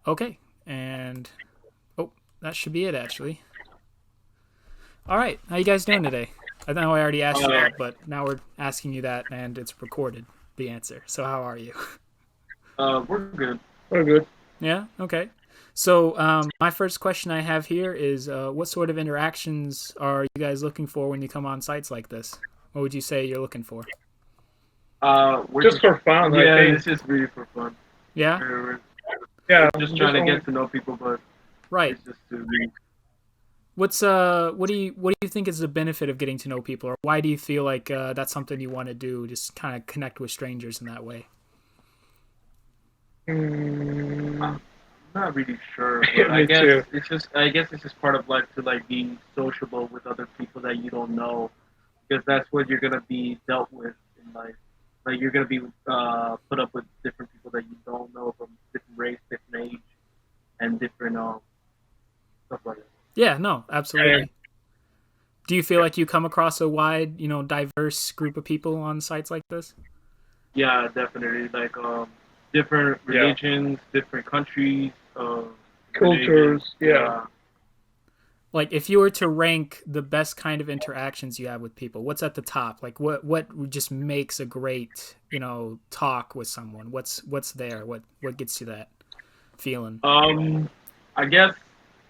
Okay, and oh, that should be it actually. All right, how you guys doing today? I know I already asked you Uh, that, but now we're asking you that, and it's recorded. The answer. So how are you? we're good. We're good. Yeah. Okay. So my first question I have here is, what sort of interactions are you guys looking for when you come on sites like this? What would you say you're looking for? We're just for fun. Yeah, it's just really for fun. Yeah. Yeah, we're just trying to get to know people, but Right. it's just to be. What do you think is the benefit of getting to know people, or why do you feel like that's something you want to do? Just kind of connect with strangers in that way. I'm not really sure, but I guess too. It's just it's just part of life to like be sociable with other people that you don't know, because that's what you're gonna be dealt with in life. Like you're gonna be put up with different people that you don't know from different race, different age, and different stuff like that. Yeah. No. Absolutely. Do you feel like you come across a wide, diverse group of people on sites like this? Yeah, definitely. Like different religions, different countries, cultures. Yeah. Like, if you were to rank the best kind of interactions you have with people, what's at the top? Like, what just makes a great, talk with someone? What's there? What gets you that feeling? I guess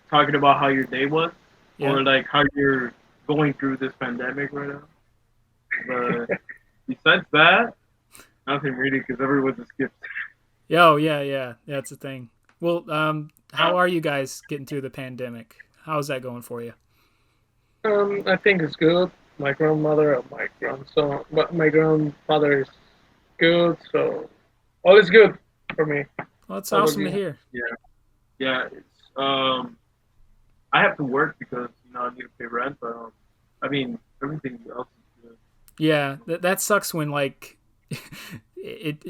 talking about how your day was, Yeah. or like how you're going through this pandemic right now. But besides that, nothing really, because everyone just skips. Oh, yeah. That's the thing. Well, how are you guys getting through the pandemic? How's that going for you? I think it's good. My grandmother and my grandson, but my grandfather is good, so all is good for me. Well, it's How about awesome to you? hear. Yeah, yeah. It's I have to work because I need to pay rent, but I mean everything else is good. Yeah, that sucks when like it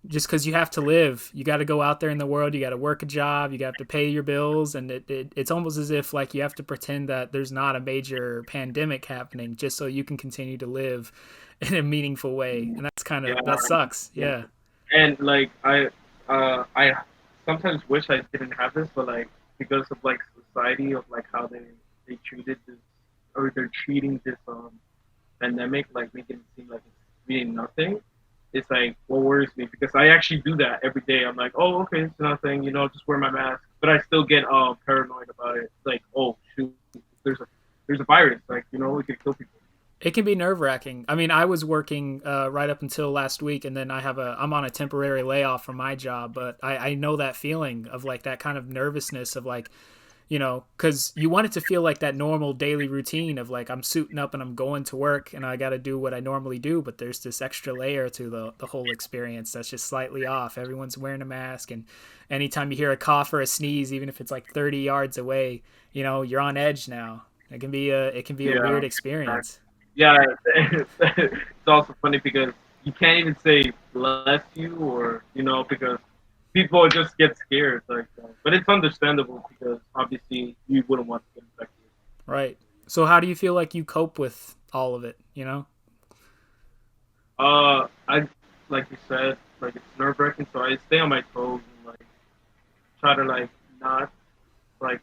just because you have to live, you got to go out there in the world, you got to work a job, you got to pay your bills, and it's almost as if like you have to pretend that there's not a major pandemic happening just so you can continue to live in a meaningful way, and that's kind Yeah, of that sucks. yeah. Yeah. And like I sometimes wish I didn't have this, but like because of like society of like how they treated this, or they're treating this pandemic, like making it seem like it's really nothing. It's like what worries me, because I actually do that every day. I'm like, oh, okay, it's nothing, just wear my mask. But I still get paranoid about it. It's like, oh shoot, there's a there's a virus, like it could kill people. It can be nerve wracking. I mean, I was working right up until last week, and then I'm on a temporary layoff from my job, but I know that feeling of like that kind of nervousness of like, because you want it to feel like that normal daily routine of like I'm suiting up and I'm going to work and I got to do what I normally do, but there's this extra layer to the whole experience that's just slightly off. Everyone's wearing a mask, and anytime you hear a cough or a sneeze, even if it's like 30 yards away, you're on edge now. It can be a Yeah, weird exactly. experience. Yeah, it's also funny because you can't even say bless you, or because people just get scared like that. But it's understandable because obviously you wouldn't want to get infected. Right. So how do you feel like you cope with all of it? I like you said, like it's nerve wracking, so I stay on my toes and like try to like not like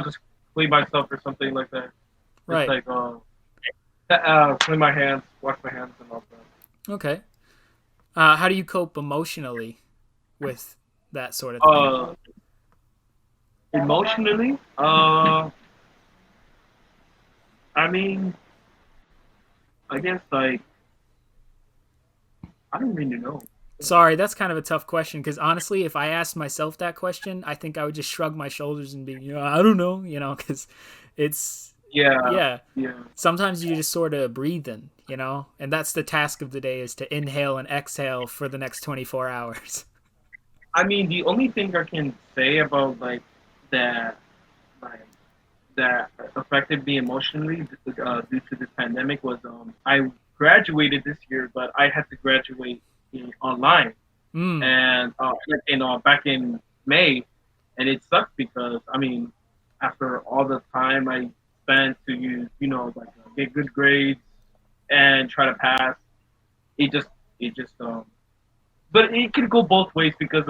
just clean myself or something like that. Just Right. like clean my hands, wash my hands, and all Okay. How do you cope emotionally with that sort of that. thing? Emotionally, I mean, I guess like I don't really know. Sorry, that's kind of a tough question because honestly, if I asked myself that question, I think I would just shrug my shoulders and be, I don't know, because it's, Yeah, yeah. yeah. Sometimes you just sort of breathe in, and that's the task of the day is to inhale and exhale for the next 24 hours. I mean, the only thing I can say about that, like that affected me emotionally due to this pandemic was I graduated this year, but I had to graduate online, Mm, and back in May, and it sucked because I mean, after all the time I spent to use like get good grades and try to pass, it just but it could go both ways because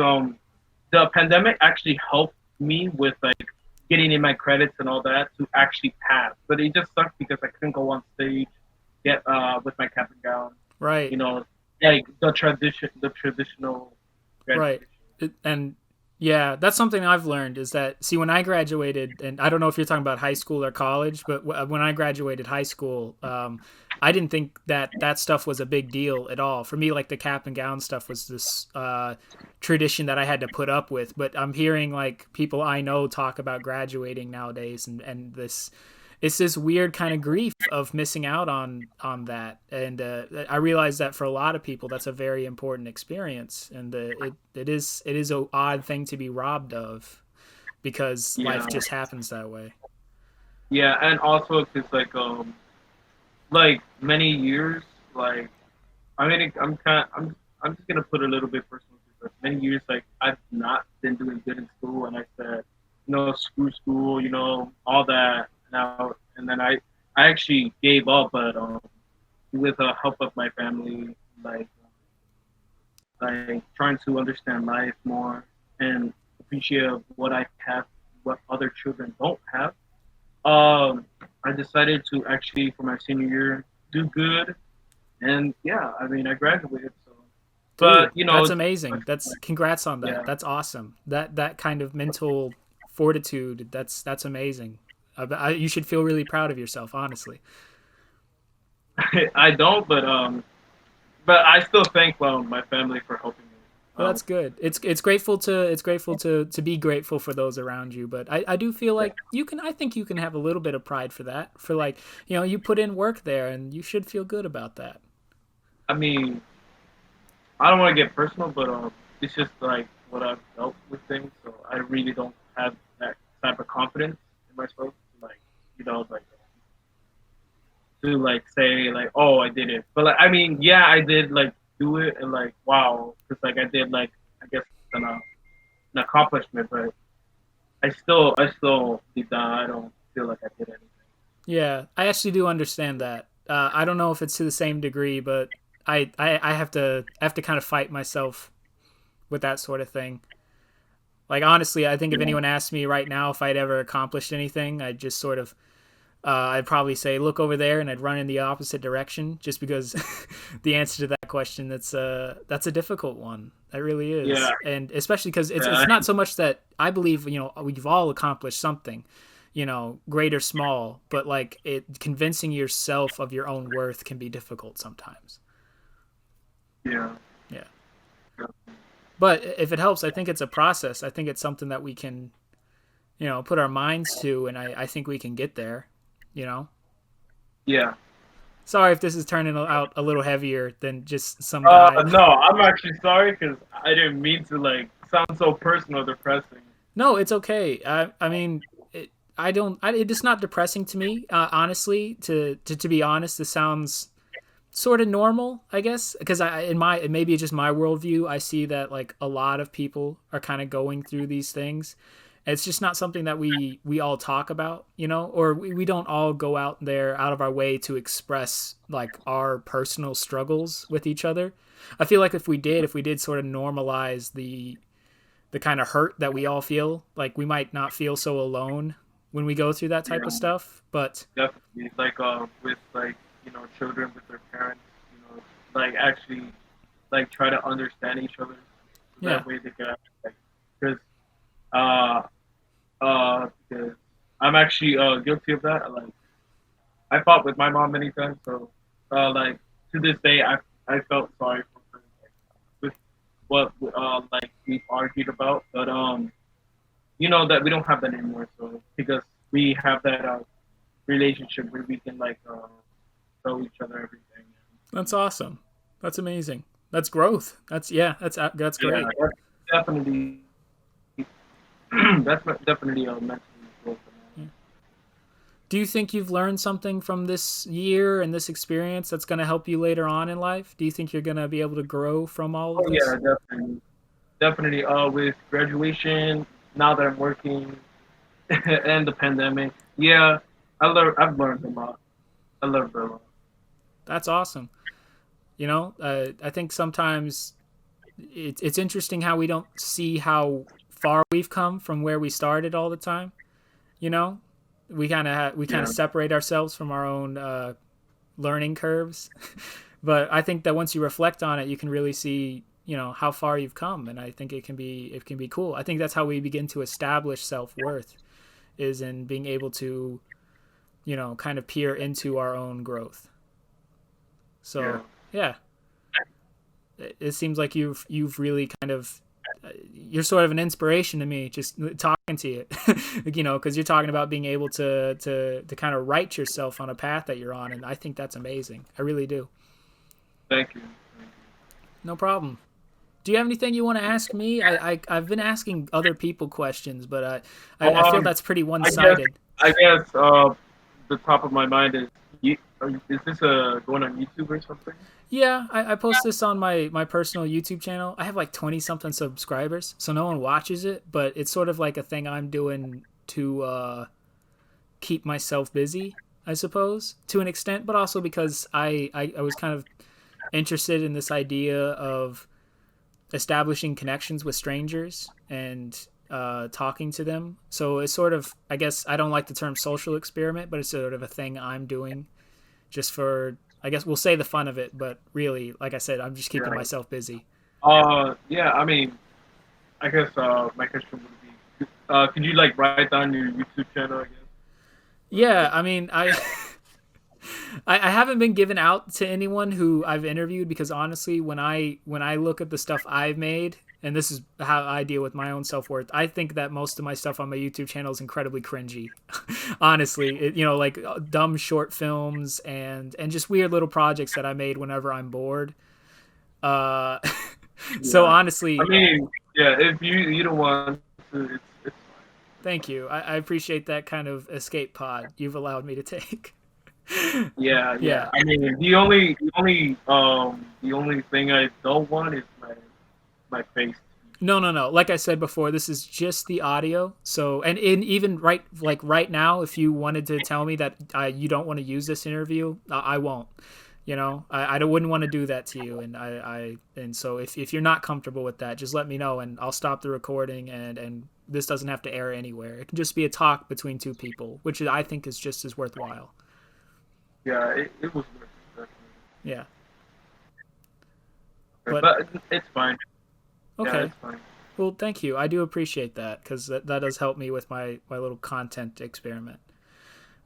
the pandemic actually helped me with like getting in my credits and all that to actually pass. But it just sucked because I couldn't go on stage, get with my cap and gown, Right. you know, like the traditional Right. graduation. And yeah, that's something I've learned is that, see, when I graduated, and I don't know if you're talking about high school or college, but when I graduated high school, I didn't think that that stuff was a big deal at all. For me, like the cap and gown stuff was this tradition that I had to put up with. But I'm hearing like people I know talk about graduating nowadays, and this it's this weird kind of grief of missing out on that. And I realize that for a lot of people that's a very important experience, and it is a odd thing to be robbed of because life Yeah, just happens that way. yeah, and also because like many years, like I mean, I'm just gonna put a little bit personal. Because many years, like I've not been doing good in school, and I said, screw school, all that. Now and then I actually gave up, but with the help of my family, like trying to understand life more and appreciate what I have, what other children don't have. I decided to actually for my senior year do good, and yeah, I mean I graduated. So, but Dude, that's amazing. That's like, congrats on that. yeah, That's awesome. That kind of mental fortitude. That's amazing. You should feel really proud of yourself, honestly. I don't, but I still thank my family for helping me. Well, Um, that's good. It's grateful to be grateful for those around you. But I do feel yeah, like you can. I think you can have a little bit of pride for that. For like, you put in work there, and you should feel good about that. I mean I don't want to get personal, but it's just like what I've dealt with things, so I really don't have that type of confidence in myself, like like to like say like, oh, I did it. But like, I mean, yeah, I did like do it, and like, wow, because like I did like I guess an accomplishment, but I still deep down I don't feel like I did anything. Yeah, I actually do understand that. I don't know if it's to the same degree, but I have to kind of fight myself with that sort of thing. Like honestly, I think if Yeah, anyone asked me right now if I'd ever accomplished anything, I'd just sort of I'd probably say look over there, and I'd run in the opposite direction, just because the answer to that question that's a difficult one. That really yeah, is, and especially because it's yeah, it's not so much that I believe we've all accomplished something, great or small, but like it convincing yourself of your own worth can be difficult sometimes. yeah. Yeah, but if it helps, I think it's a process. I think it's something that we can put our minds to, and I think we can get there. You know. Yeah. Sorry if this is turning out a little heavier than just some guy. No, I'm actually sorry because I didn't mean to like sound so personal, depressing. No, it's okay. I mean, I don't. It's not depressing to me, honestly. To be honest, this sounds sort of normal, I guess, because in my maybe it's just my worldview. I see that like a lot of people are kind of going through these things. It's just not something that we all talk about, or we don't all go out there out of our way to express like our personal struggles with each other. I feel like if we did sort of normalize the kind of hurt that we all feel, like we might not feel so alone when we go through that type of Yeah, stuff. But definitely. Like with like children with their parents, like actually like try to understand each other. So yeah, that way they can like because uh because I'm actually guilty of that. Like I fought with my mom many times, so like to this day I felt sorry for her like, with what like we've argued about, but that we don't have that anymore. So because we have that relationship where we can like tell each other everything. that's awesome. That's amazing. That's growth. That's Yeah, great. that's definitely definitely a mental growth. Yeah. Do you think you've learned something from this year and this experience that's going to help you later on in life? Do you think you're going to be able to grow from all of Oh yeah, this? definitely, definitely. With graduation, now that I'm working, and the pandemic, yeah, I've learned a lot. I learned a lot. That's awesome. I think sometimes it's interesting how we don't see how far we've come from where we started all the time. You know, we kind of separate ourselves from our own learning curves. But I think that once you reflect on it, you can really see, how far you've come, and I think it can be cool. I think that's how we begin to establish self-worth, is in being able to, kind of peer into our own growth. So yeah, it seems like you've really kind of, you're sort of an inspiration to me just talking to you, because you're talking about being able to kind of write yourself on a path that you're on, and I think that's amazing. I really do. Thank you. No problem. Do you have anything you want to ask me? I've been asking other people questions, but I feel that's pretty one-sided. I guess the top of my mind is, is this going on YouTube or something? Yeah, I post this on my personal YouTube channel. I have like 20 something subscribers, so no one watches it, but it's sort of like a thing I'm doing to keep myself busy, I suppose, to an extent, but also because I was kind of interested in this idea of establishing connections with strangers and talking to them. So it's sort of, I guess, I don't like the term social experiment, but it's sort of a thing I'm doing just for, I guess we'll say, the fun of it, but really, like I said, I'm just keeping myself busy. Yeah, I mean, I guess my question would be, can you like write down your YouTube channel, I guess? Yeah, I mean, I haven't been given out to anyone who I've interviewed, because honestly, when I look at the stuff I've made, and this is how I deal with my own self-worth, I think that most of my stuff on my YouTube channel is incredibly cringy. Honestly, like dumb short films and just weird little projects that I made whenever I'm bored. So honestly, I mean, yeah, if you don't want to, it's fine. Thank you. I appreciate that kind of escape pod you've allowed me to take. Yeah. I mean, the only thing I don't want is my face. No. Like I said before, this is just the audio. So, and even right now, if you wanted to tell me that you don't want to use this interview, I won't. I wouldn't want to do that to you, and so if you're not comfortable with that, just let me know, and I'll stop the recording, and this doesn't have to air anywhere. It can just be a talk between two people, which I think is just as worthwhile. Yeah, it was worth it, definitely. Yeah. But it's fine. Okay. Yeah, it's fine. Well, thank you. I do appreciate that, because that does help me with my little content experiment.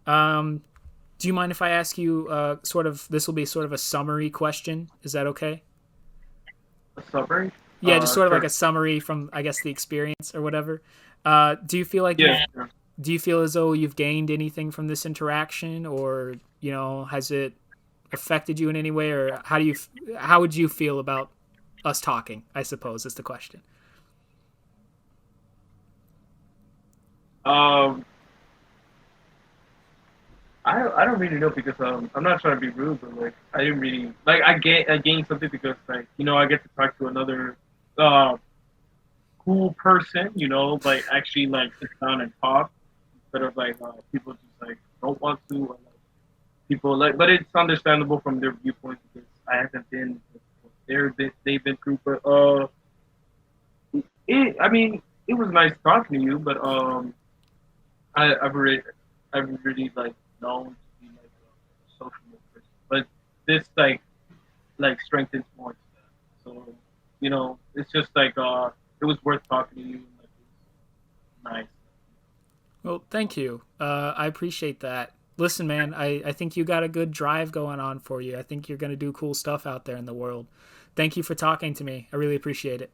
Do you mind if I ask you this will be sort of a summary question? Is that okay? A summary? Yeah, just sort of Sure. like a summary from, I guess, the experience or whatever. Do you feel like Yeah, sure. do you feel as though you've gained anything from this interaction, or has it affected you in any way, or how would you feel about us talking, I suppose, is the question. Um, I don't really know because I'm not trying to be rude, but like I didn't really like I gained something because like I get to talk to another uh cool person, like actually like sit down and talk instead of like people just like don't want to, or like people like, but it's understandable from their viewpoint because I haven't been what they've been through, but I mean it was nice talking to you, but I've really like known to be like a social person, but this like strengthens more to that. So it's just like it was worth talking to you. Like, it was nice. Well, thank you. I appreciate that. Listen, man, I think you got a good drive going on for you. I think you're going to do cool stuff out there in the world. Thank you for talking to me. I really appreciate it.